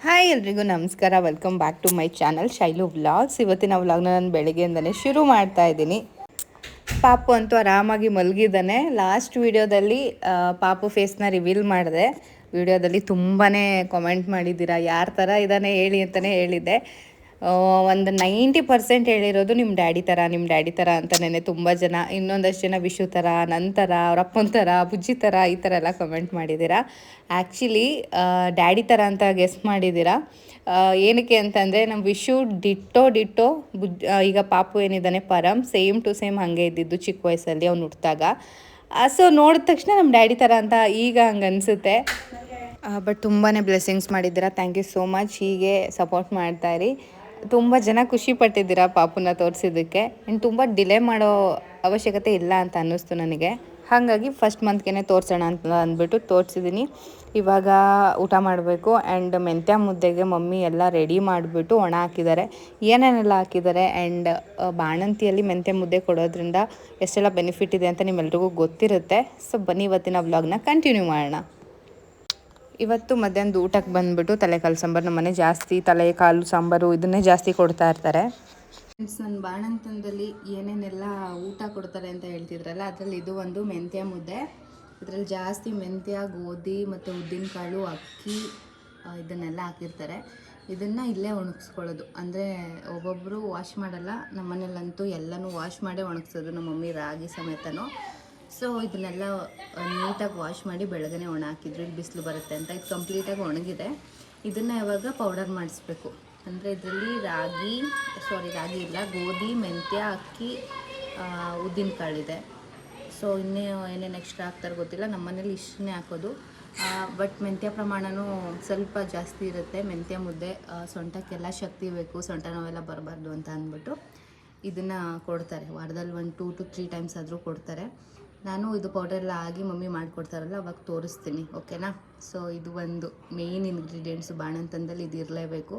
Hi ಎಲ್ರಿಗೂ ನಮಸ್ಕಾರ. Welcome back to my channel Shailu vlogs. ಇವತ್ತಿನ ವ್ಲಾಗ್ನ ನಾನು ಬೆಳಗ್ಗೆಯಿಂದನೇ ಶುರು ಮಾಡ್ತಾ ಇದ್ದೀನಿ. ಪಾಪು ಅಂತೂ ಆರಾಮಾಗಿ ಮಲಗಿದ್ದಾನೆ. ಲಾಸ್ಟ್ ವೀಡಿಯೋದಲ್ಲಿ ಪಾಪು ಫೇಸ್ನ ರಿವೀಲ್ ಮಾಡಿದೆ. ವಿಡಿಯೋದಲ್ಲಿ ತುಂಬಾ ಕಾಮೆಂಟ್ ಮಾಡಿದ್ದೀರಾ, ಯಾರ ಥರ ಇದ್ದಾನೆ ಹೇಳಿ ಅಂತಲೇ ಹೇಳಿದ್ದೆ. ಒಂದು 90% ಹೇಳಿರೋದು ನಿಮ್ಮ ಡ್ಯಾಡಿ ಥರ ಅಂತಲೇ ತುಂಬ ಜನ. ಇನ್ನೊಂದಷ್ಟು ಜನ ವಿಶು ಥರ, ನನ್ನ ಥರ, ಅವ್ರ ಅಪ್ಪನ ಥರ, ಬುಜ್ಜಿ ಥರ ಈ ಥರ ಎಲ್ಲ ಕಮೆಂಟ್ ಮಾಡಿದ್ದೀರಾ. ಆ್ಯಕ್ಚುಲಿ ಡ್ಯಾಡಿ ಥರ ಅಂತ ಗೆಸ್ ಮಾಡಿದ್ದೀರಾ. ಏನಕ್ಕೆ ಅಂತಂದರೆ ನಮ್ಮ ವಿಶು ಡಿಟ್ಟೋ ಈಗ ಪಾಪು ಏನಿದ್ದಾನೆ ಪರಮ್ ಸೇಮ್ ಟು ಸೇಮ್ ಹಾಗೆ ಇದ್ದಿದ್ದು ಚಿಕ್ಕ ವಯಸ್ಸಲ್ಲಿ ಅವ್ನು ಹುಟ್ಟಿದಾಗ. ಸೊ ನೋಡಿದ ತಕ್ಷಣ ನಮ್ಮ ಡ್ಯಾಡಿ ಥರ ಅಂತ ಈಗ ಹಂಗೆ ಅನಿಸುತ್ತೆ. ಬಟ್ ತುಂಬಾ ಬ್ಲೆಸ್ಸಿಂಗ್ಸ್ ಮಾಡಿದ್ದೀರಾ. Thank you so much. ಹೀಗೆ ಸಪೋರ್ಟ್ ಮಾಡ್ತಾಯಿರಿ. ತುಂಬ ಜನ ಖುಷಿ ಪಟ್ಟಿದ್ದೀರಾ ಪಾಪುನ ತೋರಿಸಿದ್ದಕ್ಕೆ. ಇನ್ನು ತುಂಬ ಡಿಲೇ ಮಾಡೋ ಅವಶ್ಯಕತೆ ಇಲ್ಲ ಅಂತ ಅನ್ನಿಸ್ತು ನನಗೆ. ಹಾಗಾಗಿ ಫಸ್ಟ್ ಮಂತ್ಗೆ ತೋರಿಸೋಣ ಅಂತ ಅಂದ್ಬಿಟ್ಟು ತೋರಿಸಿದ್ದೀನಿ. ಇವಾಗ ಊಟ ಮಾಡಬೇಕು. ಆ್ಯಂಡ್ ಮೆಂತ್ಯ ಮುದ್ದೆಗೆ ಮಮ್ಮಿ ಎಲ್ಲ ರೆಡಿ ಮಾಡಿಬಿಟ್ಟು ಒಣ ಹಾಕಿದ್ದಾರೆ. ಏನೇನೆಲ್ಲ ಹಾಕಿದ್ದಾರೆ ಆ್ಯಂಡ್ ಬಾಣಂತಿಯಲ್ಲಿ ಮೆಂತ್ಯ ಮುದ್ದೆ ಕೊಡೋದ್ರಿಂದ ಎಷ್ಟೆಲ್ಲ ಬೆನಿಫಿಟ್ ಇದೆ ಅಂತ ನಿಮ್ಮೆಲ್ರಿಗೂ ಗೊತ್ತಿರುತ್ತೆ. ಸೊ ಬನ್ನಿ ಇವತ್ತಿನ ವ್ಲಾಗ್ನ ಕಂಟಿನ್ಯೂ ಮಾಡೋಣ. ಇವತ್ತು ಮಧ್ಯಾಹ್ನದ ಊಟಕ್ಕೆ ಬಂದುಬಿಟ್ಟು ತಲೆಕಾಲು ಸಾಂಬಾರು. ನಮ್ಮ ಮನೆ ಜಾಸ್ತಿ ತಲೆ ಕಾಲು ಸಾಂಬಾರು ಇದನ್ನೇ ಜಾಸ್ತಿ ಕೊಡ್ತಾ ಇರ್ತಾರೆ. ಫ್ರೆಂಡ್ಸ್, ನನ್ನ ಬಾಣಂತನದಲ್ಲಿ ಏನೇನೆಲ್ಲ ಊಟ ಕೊಡ್ತಾರೆ ಅಂತ ಹೇಳ್ತಿದ್ರಲ್ಲ, ಅದರಲ್ಲಿ ಇದು ಒಂದು ಮೆಂತ್ಯ ಮುದ್ದೆ. ಇದರಲ್ಲಿ ಜಾಸ್ತಿ ಮೆಂತ್ಯ, ಗೋಧಿ ಮತ್ತು ಉದ್ದಿನಕಾಳು, ಅಕ್ಕಿ ಇದನ್ನೆಲ್ಲ ಹಾಕಿರ್ತಾರೆ. ಇದನ್ನು ಇಲ್ಲೇ ಒಣಗಿಸ್ಕೊಳ್ಳೋದು. ಅಂದರೆ ಒಬ್ಬೊಬ್ಬರು ವಾಶ್ ಮಾಡಲ್ಲ. ನಮ್ಮ ಮನೇಲಂತೂ ಎಲ್ಲನೂ ವಾಶ್ ಮಾಡೇ ಒಣಗಿಸೋದು, ನಮ್ಮ ಮಮ್ಮಿ ರಾಗಿ ಸಮೇತನೂ. ಸೊ ಇದನ್ನೆಲ್ಲ ನೀಟಾಗಿ ವಾಶ್ ಮಾಡಿ ಬೆಳಗ್ಗೆ ಒಣ ಹಾಕಿದ್ರು, ಇಲ್ಲಿ ಬಿಸಿಲು ಬರುತ್ತೆ ಅಂತ. ಇದು ಕಂಪ್ಲೀಟಾಗಿ ಒಣಗಿದೆ. ಇದನ್ನು ಯಾವಾಗ ಪೌಡರ್ ಮಾಡಿಸ್ಬೇಕು ಅಂದರೆ ಇದರಲ್ಲಿ ರಾಗಿ ಇಲ್ಲ, ಗೋಧಿ, ಮೆಂತ್ಯ, ಅಕ್ಕಿ, ಉದ್ದಿನಕಾಳಿದೆ. ಸೊ ಏನೇನು ಎಕ್ಸ್ಟ್ರಾ ಹಾಕ್ತಾರೆ ಗೊತ್ತಿಲ್ಲ. ನಮ್ಮ ಮನೇಲಿ ಇಷ್ಟನ್ನೇ ಹಾಕೋದು. ಬಟ್ ಮೆಂತ್ಯ ಪ್ರಮಾಣವೂ ಸ್ವಲ್ಪ ಜಾಸ್ತಿ ಇರುತ್ತೆ. ಮೆಂತ್ಯ ಮುದ್ದೆ ಸೊಂಟಕ್ಕೆಲ್ಲ ಶಕ್ತಿ ಬೇಕು, ಸೊಂಟ ನೋವೆಲ್ಲ ಬರಬಾರ್ದು ಅಂತ ಅಂದ್ಬಿಟ್ಟು ಇದನ್ನು ಕೊಡ್ತಾರೆ. ವಾರದಲ್ಲಿ 1 2 to 3 ಟೈಮ್ಸ್ ಆದರೂ ಕೊಡ್ತಾರೆ. ನಾನು ಇದು ಪೌಡರೆಲ್ಲ ಆಗಿ ಮಮ್ಮಿ ಮಾಡಿಕೊಡ್ತಾರಲ್ಲ ಅವಾಗ ತೋರಿಸ್ತೀನಿ, ಓಕೆನಾ. ಸೊ ಇದು ಒಂದು ಮೇಯ್ನ್ ಇಂಗ್ರೀಡಿಯೆಂಟ್ಸು ಬಾಣಂತನದಲ್ಲಿ, ಇದು ಇರಲೇಬೇಕು.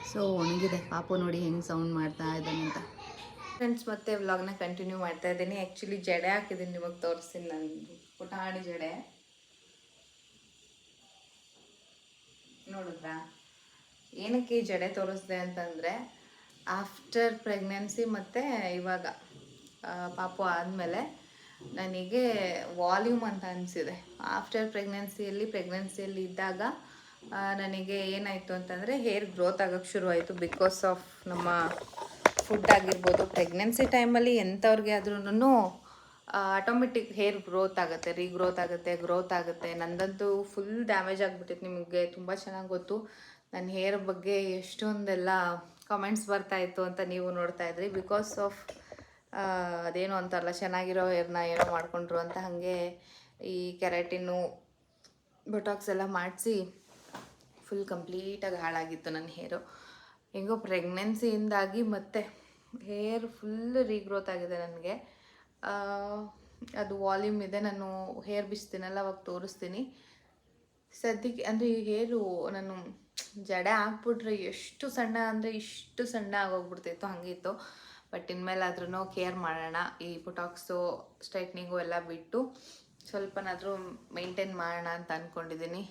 ಸೊ ಒಣಗಿದೆ. ಪಾಪು ನೋಡಿ ಹೆಂಗೆ ಸೌಂಡ್ ಮಾಡ್ತಾ ಇದ್ದಾನೆ ಅಂತ. ಫ್ರೆಂಡ್ಸ್, ಮತ್ತೆ ವ್ಲಾಗ್ನ ಕಂಟಿನ್ಯೂ ಮಾಡ್ತಾ ಇದ್ದೀನಿ. ಆ್ಯಕ್ಚುಲಿ ಜಡೆ ಹಾಕಿದ್ದೀನಿ, ನಿಮಗೆ ತೋರಿಸ್ತೀನಿ. ನಾನು ಪುಟಾಣಿ ಜಡೆ ನೋಡಿದ್ರಾ. ಏನಕ್ಕೆ ಈ ಜಡೆ ತೋರಿಸ್ದೆ ಅಂತಂದರೆ, ಆಫ್ಟರ್ ಪ್ರೆಗ್ನೆನ್ಸಿ ಮತ್ತು ಇವಾಗ ಪಾಪು ಆದಮೇಲೆ ನನಗೆ ವಾಲ್ಯೂಮ್ ಅಂತ ಅನಿಸಿದೆ. ಆಫ್ಟರ್ ಪ್ರೆಗ್ನೆನ್ಸಿಯಲ್ಲಿ ಇದ್ದಾಗ ನನಗೆ ಏನಾಯಿತು ಅಂತಂದರೆ ಹೇರ್ ಗ್ರೋತ್ ಆಗೋಕ್ಕೆ ಶುರುವಾಯಿತು. ಬಿಕಾಸ್ ಆಫ್ ನಮ್ಮ ಫುಡ್ ಆಗಿರ್ಬೋದು. ಪ್ರೆಗ್ನೆನ್ಸಿ ಟೈಮಲ್ಲಿ ಎಂಥವ್ರಿಗೆ ಆದ್ರೂ ಆಟೋಮೆಟಿಕ್ ಹೇರ್ ಗ್ರೋತ್ ಆಗುತ್ತೆ. ನಂದಂತೂ ಫುಲ್ ಡ್ಯಾಮೇಜ್ ಆಗಿಬಿಟ್ಟಿತ್ತು. ನಿಮಗೆ ತುಂಬ ಚೆನ್ನಾಗಿ ಗೊತ್ತು ನನ್ನ ಹೇರ್ ಬಗ್ಗೆ ಎಷ್ಟೊಂದೆಲ್ಲ ಕಮೆಂಟ್ಸ್ ಬರ್ತಾಯಿತ್ತು ಅಂತ ನೀವು ನೋಡ್ತಾ ಇದ್ರಿ. ಬಿಕಾಸ್ ಆಫ್ ಅದೇನು ಅಂತಾರಲ್ಲ, ಚೆನ್ನಾಗಿರೋ ಹೇರ್ನ ಏನೋ ಮಾಡಿಕೊಂಡ್ರು ಅಂತ. ಹಾಗೆ ಈ ಕೆರಾಟಿನ್ನು, ಬೊಟಾಕ್ಸ್ ಎಲ್ಲ ಮಾಡಿಸಿ ಫುಲ್ ಕಂಪ್ಲೀಟಾಗಿ ಹಾಳಾಗಿತ್ತು ನನ್ನ ಹೇರು. ಹೆಂಗೋ ಪ್ರೆಗ್ನೆನ್ಸಿಯಿಂದಾಗಿ ಮತ್ತೆ ಹೇರ್ ಫುಲ್ ರೀಗ್ರೋತ್ ಆಗಿದೆ ನನಗೆ. ಅದು ವಾಲ್ಯೂಮ್ ಇದೆ. ನಾನು ಹೇರ್ ಬಿಚ್ತೀನಲ್ಲ ಅವಾಗ ತೋರಿಸ್ತೀನಿ. ಸದ್ಯಕ್ಕೆ ಅಂದರೆ ಈ ಹೇರು ನಾನು ಜಡೆ ಹಾಕ್ಬಿಟ್ರೆ ಎಷ್ಟು ಸಣ್ಣ ಅಂದರೆ ಇಷ್ಟು ಸಣ್ಣ ಆಗೋಗ್ಬಿಡ್ತಿತ್ತು, ಹಾಗಿತ್ತು. ಬಟ್ ಇನ್ಮೇಲಾದ್ರೂ ಕೇರ್ ಮಾಡೋಣ. ಈ ಬೊಟಾಕ್ಸು, ಸ್ಟ್ರೈಟ್ನಿಂಗು ಎಲ್ಲ ಬಿಟ್ಟು ಸ್ವಲ್ಪನಾದರೂ ಮೇಂಟೈನ್ ಮಾಡೋಣ ಅಂತ ಅಂದ್ಕೊಂಡಿದ್ದೀನಿ.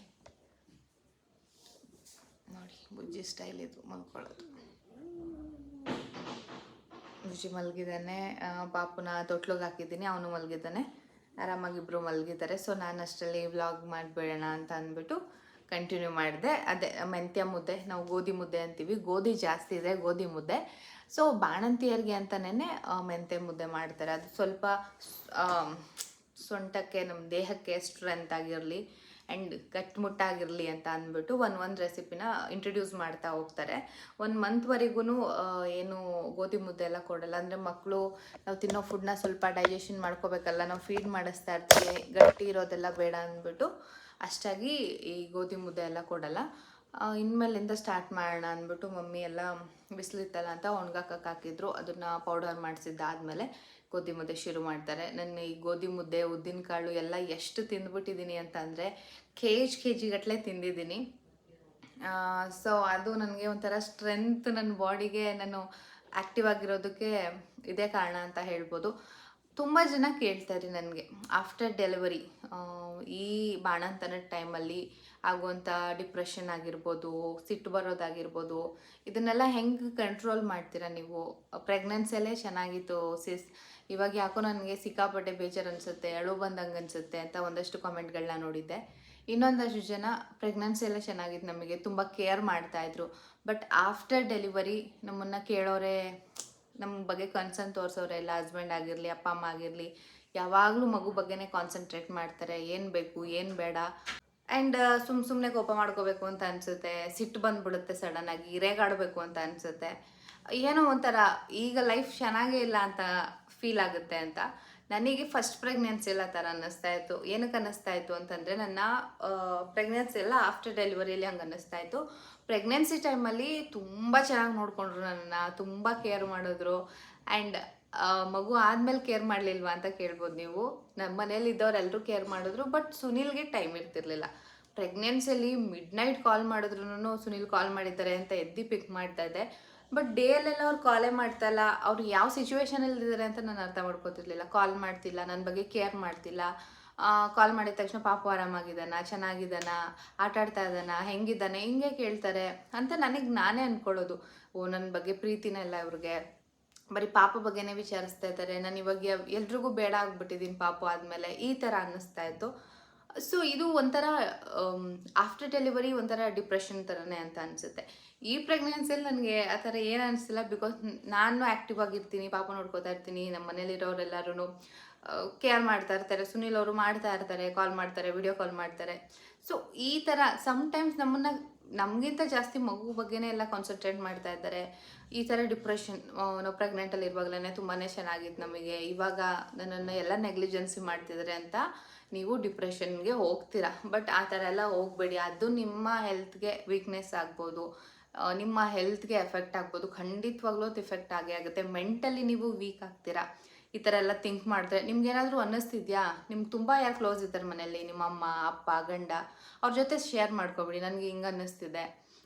ನೋಡಿ, ಬುಜ್ಜಿ ಸ್ಟೈಲ್ ಇದು ಮಲ್ಕೊಳ್ಳೋದು. ಬುಜ್ಜಿ ಮಲಗಿದ್ದಾನೆ. ಪಾಪುನ ತೊಟ್ಲಿಗೆ ಹಾಕಿದ್ದೀನಿ, ಅವನು ಮಲಗಿದ್ದಾನೆ. ಆರಾಮಾಗಿಬ್ಬರು ಮಲಗಿದ್ದಾರೆ. ಸೊ ನಾನು ಅಷ್ಟರಲ್ಲಿ ವ್ಲಾಗ್ ಮಾಡಿಬಿಡೋಣ ಅಂತ ಅಂದ್ಬಿಟ್ಟು ಕಂಟಿನ್ಯೂ ಮಾಡಿದೆ. ಅದೇ ಮೆಂತ್ಯ ಮುದ್ದೆ, ನಾವು ಗೋಧಿ ಮುದ್ದೆ ಅಂತೀವಿ, ಗೋಧಿ ಜಾಸ್ತಿ ಇದೆ ಗೋಧಿ ಮುದ್ದೆ. ಸೊ ಬಾಣಂತಿಯರಿಗೆ ಅಂತಲೇ ಮೆಂತ್ಯ ಮುದ್ದೆ ಮಾಡ್ತಾರೆ. ಅದು ಸ್ವಲ್ಪ ಸೊಂಟಕ್ಕೆ, ನಮ್ಮ ದೇಹಕ್ಕೆ ಸ್ಟ್ರೆಂತ್ ಆಗಿರಲಿ ಆ್ಯಂಡ್ ಗಟ್ಟಿಮುಟ್ಟಾಗಿರಲಿ ಅಂತ ಅಂದ್ಬಿಟ್ಟು ಒಂದು ರೆಸಿಪಿನ ಇಂಟ್ರಡ್ಯೂಸ್ ಮಾಡ್ತಾ ಹೋಗ್ತಾರೆ. 1 ಮಂತ್ವರೆಗೂ ಏನು ಗೋಧಿ ಮುದ್ದೆ ಎಲ್ಲ ಕೊಡಲ್ಲ. ಅಂದರೆ ಮಕ್ಕಳು ನಾವು ತಿನ್ನೋ ಫುಡ್ನ ಸ್ವಲ್ಪ ಡೈಜೆಷನ್ ಮಾಡ್ಕೋಬೇಕಲ್ಲ, ನಾವು ಫೀಡ್ ಮಾಡಿಸ್ತಾ ಇರ್ತೀವಿ, ಗಟ್ಟಿ ಇರೋದೆಲ್ಲ ಬೇಡ ಅಂದ್ಬಿಟ್ಟು ಅಷ್ಟಾಗಿ ಈ ಗೋಧಿ ಮುದ್ದೆ ಎಲ್ಲ ಕೊಡಲ್ಲ. ಇನ್ಮೇಲಿಂದ ಸ್ಟಾರ್ಟ್ ಮಾಡೋಣ ಅಂದ್ಬಿಟ್ಟು ಮಮ್ಮಿ ಎಲ್ಲ ಬಿಸಿಲಿತ್ತಲ್ಲ ಅಂತ ಒಣಗಾಕಕ್ಕೆ ಹಾಕಿದ್ರು. ಅದನ್ನು ಪೌಡರ್ ಮಾಡಿಸಿದ್ದಾದಮೇಲೆ ಗೋಧಿ ಮುದ್ದೆ ಶುರು ಮಾಡ್ತಾರೆ. ನನ್ನ ಈ ಗೋಧಿ ಮುದ್ದೆ, ಉದ್ದಿನಕಾಳು ಎಲ್ಲ ಎಷ್ಟು ತಿಂದ್ಬಿಟ್ಟಿದ್ದೀನಿ ಅಂತ ಅಂದರೆ ಕೆ ಜಿ ಗಟ್ಟಲೆ ತಿಂದಿದ್ದೀನಿ. ಸೊ ಅದು ನನಗೆ ಒಂಥರ ಸ್ಟ್ರೆಂತ್, ನನ್ನ ಬಾಡಿಗೆ ನಾನು ಆ್ಯಕ್ಟಿವ್ ಆಗಿರೋದಕ್ಕೆ ಇದೇ ಕಾರಣ ಅಂತ ಹೇಳ್ಬೋದು. ತುಂಬ ಜನ ಕೇಳ್ತಾರೆ ನನಗೆ ಆಫ್ಟರ್ ಡೆಲಿವರಿ, ಈ ಬಾಣಂತನದ ಟೈಮಲ್ಲಿ ಆಗುವಂಥ ಡಿಪ್ರೆಷನ್ ಆಗಿರ್ಬೋದು, ಸಿಟ್ಟು ಬರೋದಾಗಿರ್ಬೋದು, ಇದನ್ನೆಲ್ಲ ಹೆಂಗೆ ಕಂಟ್ರೋಲ್ ಮಾಡ್ತೀರಾ ನೀವು? ಪ್ರೆಗ್ನೆನ್ಸಿಯಲ್ಲೇ ಚೆನ್ನಾಗಿತ್ತು ಸಿಸ್, ಇವಾಗ ಯಾಕೋ ನನಗೆ ಸಿಕ್ಕಾಪಟ್ಟೆ ಬೇಜಾರು ಅನಿಸುತ್ತೆ, ಅಳು ಬಂದಂಗೆ ಅನಿಸುತ್ತೆ ಅಂತ ಒಂದಷ್ಟು ಕಾಮೆಂಟ್ಗಳನ್ನ ನೋಡಿದ್ದೆ. ಇನ್ನೊಂದಷ್ಟು ಜನ ಪ್ರೆಗ್ನೆನ್ಸಿಯಲ್ಲೇ ಚೆನ್ನಾಗಿತ್ತು, ನಮಗೆ ತುಂಬ ಕೇರ್ ಮಾಡ್ತಾಯಿದ್ರು, ಬಟ್ ಆಫ್ಟರ್ ಡೆಲಿವರಿ ನಮ್ಮನ್ನು ಕೇಳೋರೆ, ನಮ್ಮ ಬಗ್ಗೆ ಕನ್ಸರ್ನ್ ತೋರಿಸೋರೆ ಇಲ್ಲ, ಹಸ್ಬೆಂಡ್ ಆಗಿರಲಿ, ಅಪ್ಪ ಅಮ್ಮ ಆಗಿರಲಿ, ಯಾವಾಗಲೂ ಮಗು ಬಗ್ಗೆನೇ ಕಾನ್ಸಂಟ್ರೇಟ್ ಮಾಡ್ತಾರೆ, ಏನು ಬೇಕು ಏನು ಬೇಡ. ಆ್ಯಂಡ್ ಸುಮ್ಮನೆ ಕೋಪ ಮಾಡ್ಕೋಬೇಕು ಅಂತ ಅನಿಸುತ್ತೆ, ಸಿಟ್ಟು ಬಂದುಬಿಡುತ್ತೆ ಸಡನ್ನಾಗಿ, ರೇಗಾಡಬೇಕು ಅಂತ ಅನಿಸುತ್ತೆ, ಏನೋ ಒಂಥರ ಈಗ ಲೈಫ್ ಚೆನ್ನಾಗೇ ಇಲ್ಲ ಅಂತ ಫೀಲ್ ಆಗುತ್ತೆ ಅಂತ. ನನಗೆ ಫಸ್ಟ್ ಪ್ರೆಗ್ನೆನ್ಸಿ ಎಲ್ಲ ಥರ ಅನ್ನಿಸ್ತಾ ಇತ್ತು. ಏನಕ್ಕೆ ಅನ್ನಿಸ್ತಾ ಇತ್ತು ಅಂತಂದರೆ, ನನ್ನ ಪ್ರೆಗ್ನೆನ್ಸಿ ಎಲ್ಲ ಆಫ್ಟರ್ ಡೆಲಿವರಿಯಲ್ಲಿ ಹಂಗೆ ಅನ್ನಿಸ್ತಾ ಇತ್ತು. ಪ್ರೆಗ್ನೆನ್ಸಿ ಟೈಮಲ್ಲಿ ತುಂಬ ಚೆನ್ನಾಗಿ ನೋಡಿಕೊಂಡ್ರು ನನ್ನನ್ನು, ತುಂಬ ಕೇರ್ ಮಾಡಿದ್ರು. ಆ್ಯಂಡ್ ಮಗು ಆದಮೇಲೆ ಕೇರ್ ಮಾಡಲಿಲ್ವಾ ಅಂತ ಕೇಳ್ಬೋದು ನೀವು. ನಮ್ಮ ಮನೇಲಿ ಇದ್ದವ್ರೆಲ್ಲರೂ ಕೇರ್ ಮಾಡಿದ್ರು, ಬಟ್ ಸುನಿಲ್ಗೆ ಟೈಮ್ ಇರ್ತಿರ್ಲಿಲ್ಲ. ಪ್ರೆಗ್ನೆನ್ಸಿಯಲ್ಲಿ ಮಿಡ್ ನೈಟ್ ಕಾಲ್ ಮಾಡಿದ್ರು ಸುನಿಲ್ ಕಾಲ್ ಮಾಡಿದ್ದಾರೆ ಅಂತ ಎದ್ದು ಪಿಕ್ ಮಾಡ್ತಾಯಿದ್ದೆ, ಬಟ್ ಡೇಯಲ್ಲೆಲ್ಲ ಅವ್ರು ಕಾಲೇ ಮಾಡ್ತಾಯಿಲ್ಲ. ಅವ್ರು ಯಾವ ಸಿಚುವೇಶನಲ್ಲಿದ್ದಾರೆ ಅಂತ ನಾನು ಅರ್ಥ ಮಾಡ್ಕೋತಿರ್ಲಿಲ್ಲ. ಕಾಲ್ ಮಾಡ್ತಿಲ್ಲ, ನನ್ನ ಬಗ್ಗೆ ಕೇರ್ ಮಾಡ್ತಿಲ್ಲ. ಕಾಲ್ ಮಾಡಿದ ತಕ್ಷಣ ಪಾಪು ಆರಾಮಾಗಿದ್ದಾನ, ಚೆನ್ನಾಗಿದ್ದಾನ, ಆಟ ಆಡ್ತಾ ಇದ್ದಾನ, ಹೆಂಗಿದ್ದಾನೆ, ಹಿಂಗೆ ಕೇಳ್ತಾರೆ ಅಂತ ನನಗೆ ನಾನೇ ಅಂದ್ಕೊಳ್ಳೋದು. ಓ, ನನ್ನ ಬಗ್ಗೆ ಪ್ರೀತಿನೇ ಇಲ್ಲ ಇವ್ರಿಗೆ, ಬರೀ ಪಾಪು ಬಗ್ಗೆನೇ ವಿಚಾರಿಸ್ತಾ ಇದ್ದಾರೆ, ನಾನು ಇವಾಗ ಎಲ್ರಿಗೂ ಬೇಡ ಆಗ್ಬಿಟ್ಟಿದ್ದೀನಿ ಪಾಪು ಆದಮೇಲೆ, ಈ ಥರ ಅನ್ನಿಸ್ತಾ ಇತ್ತು. ಸೊ ಇದು ಒಂಥರ ಆಫ್ಟರ್ ಡೆಲಿವರಿ ಒಂಥರ ಡಿಪ್ರೆಷನ್ ಥರನೇ ಅಂತ ಅನಿಸುತ್ತೆ. ಈ ಪ್ರೆಗ್ನೆನ್ಸಿಯಲ್ಲಿ ನನಗೆ ಆ ಥರ ಏನು ಅನಿಸ್ತಿಲ್ಲ, ಬಿಕಾಸ್ ನಾನು ಆ್ಯಕ್ಟಿವ್ ಆಗಿರ್ತೀನಿ, ಪಾಪ ನೋಡ್ಕೋತಾ ಇರ್ತೀನಿ, ನಮ್ಮ ಮನೇಲಿರೋರೆಲ್ಲರೂ ಕೇರ್ ಮಾಡ್ತಾ ಇರ್ತಾರೆ, ಸುನಿಲ್ ಅವರು ಮಾಡ್ತಾ ಇರ್ತಾರೆ, ಕಾಲ್ ಮಾಡ್ತಾರೆ, ವಿಡಿಯೋ ಕಾಲ್ ಮಾಡ್ತಾರೆ. ಸೊ ಈ ಥರ ಸಮ್ಟೈಮ್ಸ್ ನಮಗಿಂತ ಜಾಸ್ತಿ ಮಗು ಬಗ್ಗೆನೇ ಎಲ್ಲ ಕಾನ್ಸಂಟ್ರೇಟ್ ಮಾಡ್ತಾ ಇದ್ದಾರೆ. ಈ ಥರ ಡಿಪ್ರೆಷನ್, ನಾವು ಪ್ರೆಗ್ನೆಂಟಲ್ಲಿ ಇರುವಾಗಲೇ ತುಂಬಾ ಚೆನ್ನಾಗಿತ್ತು ನಮಗೆ, ಇವಾಗ ನನ್ನನ್ನು ಎಲ್ಲ ನೆಗ್ಲಿಜೆನ್ಸಿ ಮಾಡ್ತಿದ್ದಾರೆ ಅಂತ ನೀವು ಡಿಪ್ರೆಷನ್ಗೆ ಹೋಗ್ತೀರಾ. ಬಟ್ ಆ ಥರ ಎಲ್ಲ ಹೋಗಬೇಡಿ, ಅದು ನಿಮ್ಮ ಹೆಲ್ತ್ಗೆ ವೀಕ್ನೆಸ್ ಆಗ್ಬೋದು, ನಿಮ್ಮ ಹೆಲ್ತ್ಗೆ ಎಫೆಕ್ಟ್ ಆಗ್ಬೋದು, ಖಂಡಿತವಾಗ್ಲೂ ಅದು ಎಫೆಕ್ಟ್ ಆಗೇ ಆಗುತ್ತೆ. ಮೆಂಟಲಿ ನೀವು ವೀಕ್ ಆಗ್ತೀರಾ ಈ ಥರ ಎಲ್ಲ ಥಿಂಕ್ ಮಾಡಿದ್ರೆ. ನಿಮ್ಗೇನಾದರೂ ಅನ್ನಿಸ್ತಿದ್ಯಾ? ನಿಮ್ಗೆ ತುಂಬ ಯಾರು ಕ್ಲೋಸ್ ಇದ್ದಾರೆ ಮನೆಯಲ್ಲಿ, ನಿಮ್ಮ ಅಮ್ಮ, ಅಪ್ಪ, ಗಂಡ, ಅವ್ರ ಜೊತೆ ಶೇರ್ ಮಾಡ್ಕೊಬಿಡಿ, ನನಗೆ ಹಿಂಗೆ ಅನ್ನಿಸ್ತಿದೆ,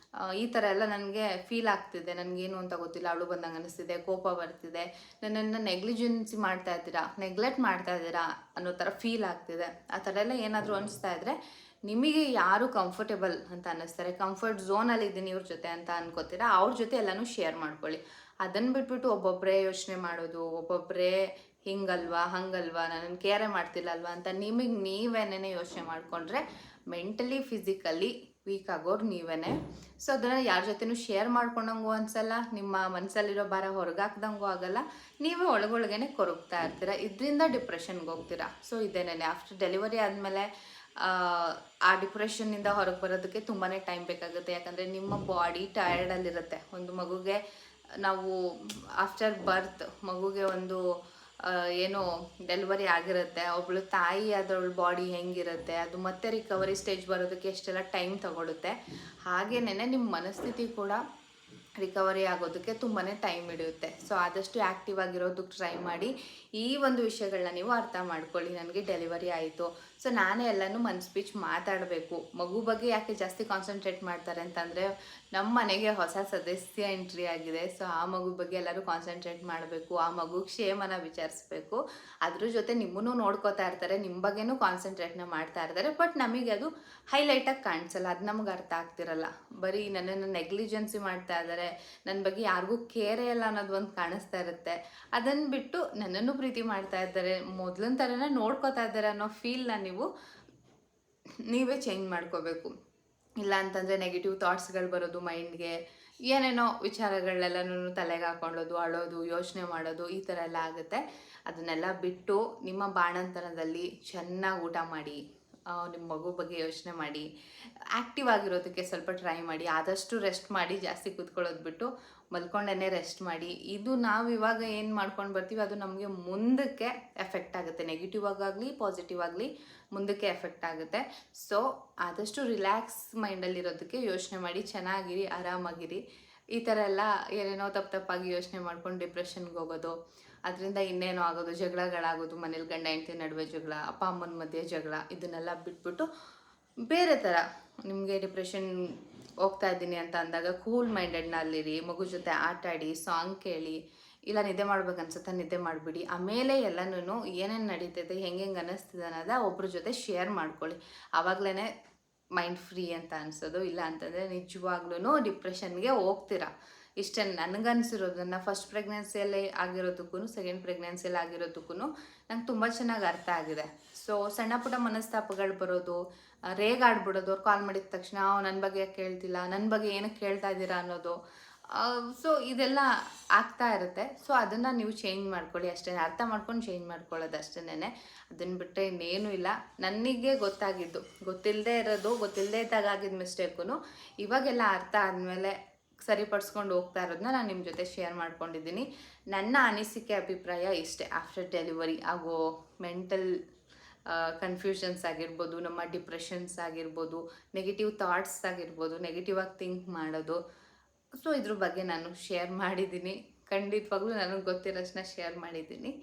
ಈ ಥರ ಎಲ್ಲ ನನಗೆ ಫೀಲ್ ಆಗ್ತಿದೆ, ನನಗೇನು ಅಂತ ಗೊತ್ತಿಲ್ಲ, ಅಳು ಬಂದಂಗೆ ಅನ್ನಿಸ್ತಿದೆ, ಕೋಪ ಬರ್ತಿದೆ, ನನ್ನನ್ನು ನೆಗ್ಲಿಜೆನ್ಸಿ ಮಾಡ್ತಾ ಇದ್ದೀರಾ, ನೆಗ್ಲೆಕ್ಟ್ ಮಾಡ್ತಾ ಇದ್ದೀರಾ ಅನ್ನೋ ಥರ ಫೀಲ್ ಆಗ್ತಿದೆ. ಆ ಥರ ಎಲ್ಲ ಏನಾದರೂ ಅನಿಸ್ತಾ ಇದ್ದರೆ, ನಿಮಗೆ ಯಾರು ಕಂಫರ್ಟೇಬಲ್ ಅಂತ ಅನ್ನಿಸ್ತಾರೆ, ಕಂಫರ್ಟ್ ಝೋನಲ್ಲಿ ಇದ್ದೀನಿ ಇವ್ರ ಜೊತೆ ಅಂತ ಅನ್ಕೋತೀರಾ, ಅವ್ರ ಜೊತೆ ಎಲ್ಲನೂ ಶೇರ್ ಮಾಡ್ಕೊಳ್ಳಿ. ಅದನ್ನು ಬಿಟ್ಬಿಟ್ಟು ಒಬ್ಬೊಬ್ಬರೇ ಯೋಚನೆ ಮಾಡೋದು, ಒಬ್ಬೊಬ್ಬರೇ ಹಿಂಗಲ್ವಾ ಹಂಗಲ್ವಾ, ನನ್ನನ್ನು ಕೇರೆ ಮಾಡ್ತಿಲ್ಲ ಅಲ್ವಾ ಅಂತ ನಿಮಗೆ ನೀವೇನೇ ಯೋಚನೆ ಮಾಡಿಕೊಂಡ್ರೆ ಮೆಂಟಲಿ ಫಿಸಿಕಲಿ ವೀಕ್ ಆಗೋರು ನೀವೇ. ಸೊ ಅದನ್ನು ಯಾರ ಜೊತೆನೂ ಶೇರ್ ಮಾಡ್ಕೊಂಡಂಗೂ ಅನ್ಸಲ್ಲ, ನಿಮ್ಮ ಮನಸ್ಸಲ್ಲಿರೋ ಭಾರ ಹೊರಗಾಕ್ದಂಗೂ ಆಗಲ್ಲ, ನೀವೇ ಒಳಗೊಳಗೇನೆ ಕೊರಗ್ತಾ ಇರ್ತೀರ, ಇದರಿಂದ ಡಿಪ್ರೆಷನ್ಗೆ ಹೋಗ್ತೀರಾ. ಸೊ ಇದೇನೇ ಆಫ್ಟರ್ ಡೆಲಿವರಿ ಆದಮೇಲೆ ಆ ಡಿಪ್ರೆಷನ್ನಿಂದ ಹೊರಗೆ ಬರೋದಕ್ಕೆ ತುಂಬಾ ಟೈಮ್ ಬೇಕಾಗುತ್ತೆ. ಯಾಕಂದರೆ ನಿಮ್ಮ ಬಾಡಿ ಟಯರ್ಡಲ್ಲಿರುತ್ತೆ. ಒಂದು ಮಗುಗೆ ನಾವು ಆಫ್ಟರ್ ಬರ್ತ್ ಮಗುಗೆ ಒಂದು ಏನೋ ಡೆಲಿವರಿ ಆಗಿರುತ್ತೆ, ಒಬ್ಬಳು ತಾಯಿ ಆದವಳ ಬಾಡಿ ಹೆಂಗಿರುತ್ತೆ, ಅದು ಮತ್ತೆ ರಿಕವರಿ ಸ್ಟೇಜ್ ಬರೋದಕ್ಕೆ ಎಷ್ಟೆಲ್ಲ ಟೈಮ್ ತಗೊಳುತ್ತೆ. ಹಾಗೇನೇ ನಿಮ್ಮ ಮನಸ್ಥಿತಿ ಕೂಡ ರಿಕವರಿ ಆಗೋದಕ್ಕೆ ತುಂಬಾ ಟೈಮ್ ಹಿಡಿಯುತ್ತೆ. ಸೊ ಆದಷ್ಟು ಆ್ಯಕ್ಟಿವ್ ಆಗಿರೋದಕ್ಕೆ ಟ್ರೈ ಮಾಡಿ. ಈ ಒಂದು ವಿಷಯಗಳನ್ನ ನೀವು ಅರ್ಥ ಮಾಡ್ಕೊಳ್ಳಿ. ನನಗೆ ಡೆಲಿವರಿ ಆಯಿತು, ಸೊ ನಾನೇ ಎಲ್ಲನೂ ಸ್ಪೀಚ್ ಮಾತಾಡಬೇಕು. ಮಗು ಬಗ್ಗೆ ಯಾಕೆ ಜಾಸ್ತಿ ಕಾನ್ಸಂಟ್ರೇಟ್ ಮಾಡ್ತಾರೆ ಅಂತಂದರೆ, ನಮ್ಮ ಮನೆಗೆ ಹೊಸ ಸದಸ್ಯ ಎಂಟ್ರಿ ಆಗಿದೆ, ಸೊ ಆ ಮಗು ಬಗ್ಗೆ ಎಲ್ಲರೂ ಕಾನ್ಸಂಟ್ರೇಟ್ ಮಾಡಬೇಕು, ಆ ಮಗು ಕ್ಷೇಮನ ವಿಚಾರಿಸ್ಬೇಕು, ಅದ್ರ ಜೊತೆ ನಿಮ್ಮನ್ನು ನೋಡ್ಕೋತಾ ಇರ್ತಾರೆ, ನಿಮ್ಮ ಬಗ್ಗೆನೂ ಕಾನ್ಸಂಟ್ರೇಟ್ನ ಮಾಡ್ತಾ ಇರ್ತಾರೆ. ಬಟ್ ನಮಗೆ ಅದು ಹೈಲೈಟಾಗಿ ಕಾಣಿಸಲ್ಲ, ಅದು ನಮ್ಗೆ ಅರ್ಥ ಆಗ್ತಿರಲ್ಲ. ಬರೀ ನನ್ನನ್ನು ನೆಗ್ಲಿಜೆನ್ಸಿ ಮಾಡ್ತಾ ಇದ್ದಾರೆ, ನನ್ನ ಬಗ್ಗೆ ಯಾರಿಗೂ ಕೇರೇ ಇಲ್ಲ ಅನ್ನೋದು ಒಂದು ಕಾಣಿಸ್ತಾ ಇರುತ್ತೆ. ಅದನ್ನು ಬಿಟ್ಟು ನನ್ನನ್ನು ಪ್ರೀತಿ ಮಾಡ್ತಾ ಇದ್ದಾರೆ, ಮೊದಲಿನ ಥರನೇ ನೋಡ್ಕೋತಾ ಇದ್ದಾರೆ ಅನ್ನೋ ಫೀಲ್ನ ನೀವೇ ಚೇಂಜ್ ಮಾಡ್ಕೋಬೇಕು. ಇಲ್ಲ ಅಂತಂದರೆ ನೆಗೆಟಿವ್ ಥಾಟ್ಸ್ಗಳು ಬರೋದು ಮೈಂಡ್ಗೆ, ಏನೇನೋ ವಿಚಾರಗಳನ್ನೆಲ್ಲನೂ ತಲೆಗೆ ಹಾಕೊಳ್ಳೋದು, ಅಳೋದು, ಯೋಚನೆ ಮಾಡೋದು, ಈ ಥರ ಎಲ್ಲ ಆಗುತ್ತೆ. ಅದನ್ನೆಲ್ಲ ಬಿಟ್ಟು ನಿಮ್ಮ ಬಾಣಂತನದಲ್ಲಿ ಚೆನ್ನಾಗಿ ಊಟ ಮಾಡಿ, ನಿಮ್ಮ ಮಗು ಬಗ್ಗೆ ಯೋಚನೆ ಮಾಡಿ, ಆ್ಯಕ್ಟಿವ್ ಆಗಿರೋದಕ್ಕೆ ಸ್ವಲ್ಪ ಟ್ರೈ ಮಾಡಿ. ಆದಷ್ಟು ರೆಸ್ಟ್ ಮಾಡಿ, ಜಾಸ್ತಿ ಕೂತ್ಕೊಳ್ಳೋದು ಬಿಟ್ಟು ಮಲ್ಕೊಂಡೇ ರೆಸ್ಟ್ ಮಾಡಿ. ಇದು ನಾವು ಇವಾಗ ಏನು ಮಾಡ್ಕೊಂಡು ಬರ್ತೀವಿ ಅದು ನಮಗೆ ಮುಂದಕ್ಕೆ ಎಫೆಕ್ಟ್ ಆಗುತ್ತೆ, ನೆಗೆಟಿವ್ ಆಗಾಗಲಿ ಪಾಸಿಟಿವ್ ಆಗಲಿ ಮುಂದಕ್ಕೆ ಎಫೆಕ್ಟ್ ಆಗುತ್ತೆ. ಸೊ ಆದಷ್ಟು ರಿಲ್ಯಾಕ್ಸ್ ಮೈಂಡಲ್ಲಿರೋದಕ್ಕೆ ಯೋಚನೆ ಮಾಡಿ, ಚೆನ್ನಾಗಿರಿ, ಆರಾಮಾಗಿರಿ. ಈ ಥರ ಎಲ್ಲ ಏನೇನೋ ತಪ್ಪಾಗಿ ಯೋಚನೆ ಮಾಡ್ಕೊಂಡು ಡಿಪ್ರೆಷನ್ಗೆ ಹೋಗೋದು, ಅದರಿಂದ ಇನ್ನೇನೋ ಆಗೋದು, ಜಗಳಗಳಾಗೋದು, ಮನೇಲಿ ಗಂಡ ಹೆಂಡತಿ ನಡುವೆ ಜಗಳ, ಅಪ್ಪ ಅಮ್ಮನ ಮಧ್ಯೆ ಜಗಳ, ಇದನ್ನೆಲ್ಲ ಬಿಟ್ಬಿಟ್ಟು ಬೇರೆ ಥರ ನಿಮಗೆ ಡಿಪ್ರೆಷನ್ ಹೋಗ್ತಾ ಇದ್ದೀನಿ ಅಂತ ಅಂದಾಗ ಕೂಲ್ ಮೈಂಡೆಡ್ನಲ್ಲಿರಿ, ಮಗು ಜೊತೆ ಆಟ ಆಡಿ, ಸಾಂಗ್ ಕೇಳಿ, ಇಲ್ಲ ನಿದ್ದೆ ಮಾಡ್ಬೇಕನ್ಸುತ್ತೆ ನಿದ್ದೆ ಮಾಡಿಬಿಡಿ. ಆಮೇಲೆ ಎಲ್ಲನೂ ಏನೇನು ನಡೀತೈತೆ, ಹೆಂಗೆ ಅನ್ನಿಸ್ತಿದೆ ಅನ್ನೋದ ಒಬ್ಬರ ಜೊತೆ ಶೇರ್ ಮಾಡ್ಕೊಳ್ಳಿ. ಆವಾಗಲೇ ಮೈಂಡ್ ಫ್ರೀ ಅಂತ ಅನಿಸೋದು. ಇಲ್ಲ ಅಂತಂದರೆ ನಿಜವಾಗ್ಲೂ ಡಿಪ್ರೆಷನ್ಗೆ ಹೋಗ್ತೀರಾ. ಇಷ್ಟೇ ನನಗನ್ಸಿರೋದನ್ನು ಫಸ್ಟ್ ಪ್ರೆಗ್ನೆನ್ಸಿಯಲ್ಲಿ ಆಗಿರೋದಕ್ಕೂ ಸೆಕೆಂಡ್ ಪ್ರೆಗ್ನೆನ್ಸಿಯಲ್ಲಿ ಆಗಿರೋದಕ್ಕೂ ನಂಗೆ ತುಂಬ ಚೆನ್ನಾಗಿ ಅರ್ಥ ಆಗಿದೆ. ಸೊ ಸಣ್ಣ ಪುಟ್ಟ ಮನಸ್ತಾಪಗಳು ಬರೋದು, ರೇಗಾಡ್ಬಿಡೋದು, ಅವ್ರು ಕಾಲ್ ಮಾಡಿದ ತಕ್ಷಣ ನನ್ನ ಬಗ್ಗೆ ಯಾಕೆ ಕೇಳ್ತಿಲ್ಲ, ನನ್ನ ಬಗ್ಗೆ ಏನಕ್ಕೆ ಕೇಳ್ತಾ ಇದ್ದೀರಾ ಅನ್ನೋದು. ಸೊ ಇದೆಲ್ಲ ಆಗ್ತಾ ಇರುತ್ತೆ. ಸೊ ಅದನ್ನು ನೀವು ಚೇಂಜ್ ಮಾಡ್ಕೊಳ್ಳಿ ಅಷ್ಟೇ, ಅರ್ಥ ಮಾಡ್ಕೊಂಡು ಚೇಂಜ್ ಮಾಡ್ಕೊಳ್ಳೋದು ಅಷ್ಟೇನೆ. ಅದನ್ನು ಬಿಟ್ಟರೆ ಇನ್ನೇನು ಇಲ್ಲ. ನನಗೆ ಗೊತ್ತಾಗಿದ್ದು, ಗೊತ್ತಿಲ್ಲದೆ ಇದ್ದಾಗ ಆಗಿದ್ದ ಮಿಸ್ಟೇಕು ಇವಾಗೆಲ್ಲ ಅರ್ಥ ಆದಮೇಲೆ ಸರಿಪಡಿಸ್ಕೊಂಡು ಹೋಗ್ತಾ ಇರೋದನ್ನ ನಾನು ನಿಮ್ಮ ಜೊತೆ ಶೇರ್ ಮಾಡ್ಕೊಂಡಿದ್ದೀನಿ. ನನ್ನ ಅನಿಸಿಕೆ ಅಭಿಪ್ರಾಯ ಇಷ್ಟೇ. ಆಫ್ಟರ್ ಡೆಲಿವರಿ ಆಗೋ ಮೆಂಟಲ್ ಕನ್ಫ್ಯೂಷನ್ಸ್ ಆಗಿರ್ಬೋದು, ನಮ್ಮ ಡಿಪ್ರೆಷನ್ಸ್ ಆಗಿರ್ಬೋದು, ನೆಗೆಟಿವ್ ಥಾಟ್ಸ್ ಆಗಿರ್ಬೋದು, ನೆಗೆಟಿವ್ ಆಗಿ ಥಿಂಕ್ ಮಾಡೋದು, ಸೊ ಇದ್ರ ಬಗ್ಗೆ ನಾನು ಶೇರ್ ಮಾಡಿದ್ದೀನಿ. ಖಂಡಿತವಾಗ್ಲೂ ನನಗೆ ಗೊತ್ತಿರೋಷ್ಟನ್ನ ಶೇರ್ ಮಾಡಿದ್ದೀನಿ.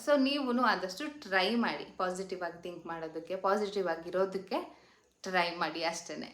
ಸೊ ನೀವು ಆದಷ್ಟು ಟ್ರೈ ಮಾಡಿ ಪಾಸಿಟಿವ್ ಆಗಿ ಥಿಂಕ್ ಮಾಡೋದಕ್ಕೆ, ಪಾಸಿಟಿವ್ ಆಗಿರೋದಕ್ಕೆ ಟ್ರೈ ಮಾಡಿ ಅಷ್ಟೇ.